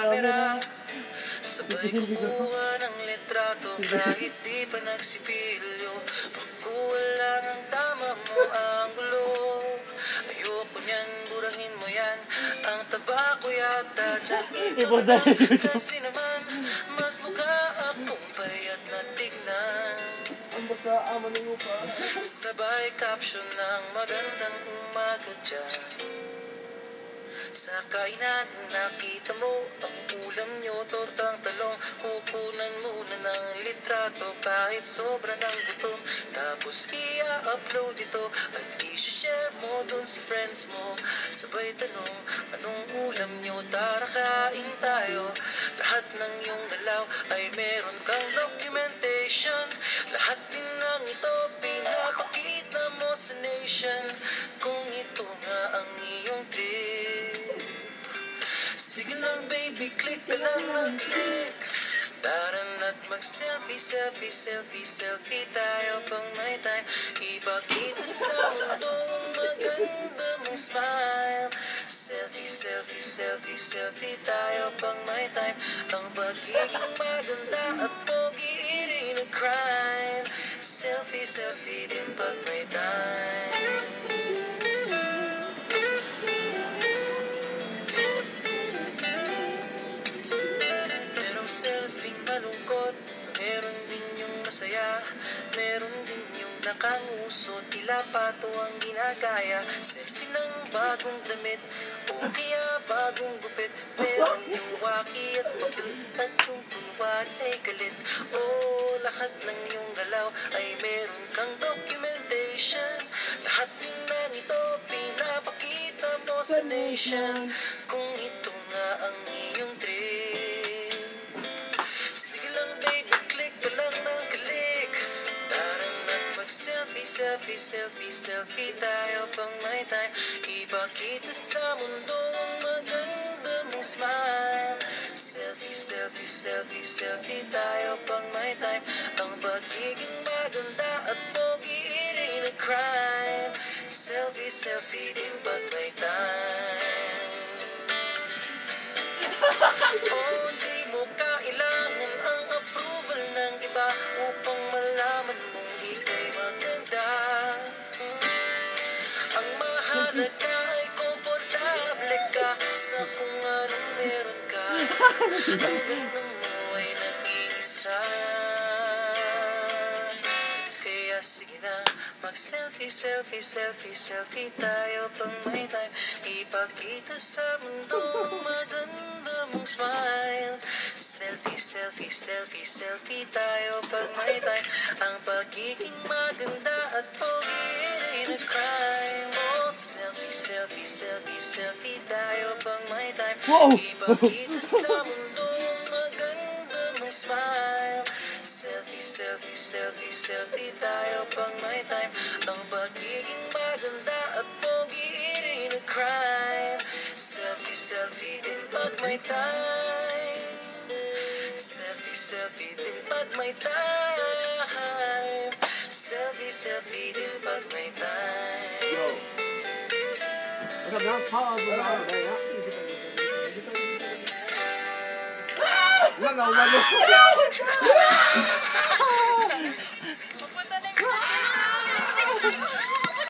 camera. Sabay kukuha ng litrato kahit di pa nagsipilyo. Pakuha lang ang tama mo ang gulo. Ayoko niyan, burahin mo yan. Ang taba ko yata dyan. Ito na lang kasi naman mas mukha akong payat na tignan. Sabay caption ng magandang umaga dyan. Sa kainan, nakita mo ang ulam nyo, tortang talong. Kukunan muna ng litrato kahit sobra ng gutom. Tapos i-upload ito at i-share mo dun sa friends mo. Sabay tanong, anong ulam nyo? Tara kain tayo. Lahat ng iyong galaw ay meron kang documentation. Lahat din ng ito pinapakita mo sa nation. Kung ito nga ang iyong trip, sige lang baby, click ka lang ng click. Tara na't mag-selfie, selfie, selfie, selfie tayo pang may time. Ipakita sa mundo ang maganda mong smile. Selfie, selfie, selfie, selfie tayo pang may time. Ang pagiging maganda at pogi rin a crime. Selfie, selfie din pag may time. Selfie malungkot, meron din yung masaya. Meron din yung nakanguso, tila pato ang ginagaya. Selfie ng bagong damit, o kaya bagong gupit. Meron yung waki at pagod, at yung kunwari ay galit. Lahat ng yung galaw ay meron kang documentation. Lahat din ng ito pinapakita mo sa nation. Kung ito nga ang iyong trip, sige lang baby, click ka lang ng click. Tara na't mag-selfie, selfie, selfie, selfie tayo pang may time. Ipakita sa mundo ang maganda mong smile. Selfie, selfie, selfie, selfie tayo pang may time. Ang pagiging maganda at pogi rin a crime. Selfie, selfie din pag may time. Di mo kailangan ang approval ng iba upang malaman mong ika'y maganda. Ang mahalaga ay komportable ka sa kung anong meron ka. Ang ganda mo ay nag-iisa. Kaya sige na, mag-selfie, selfie, selfie, selfie tayo pang may time. Ipakita sa mundo ang maganda mong smile. Selfie, selfie, selfie, selfie tayo pag may time. Ang pagiging maganda at pogi rin a crime. Selfie, selfie, selfie, selfie tayo pang may time. Ipakita sa mundo ang maganda mong smile. Selfie, selfie, selfie, selfie tayo pang may time. Ang pagiging maganda at pogi rin a crime. Selfie, selfie din pag may time. Selfie, selfie din pag may time. Selfie, selfie din pag may time. Wala.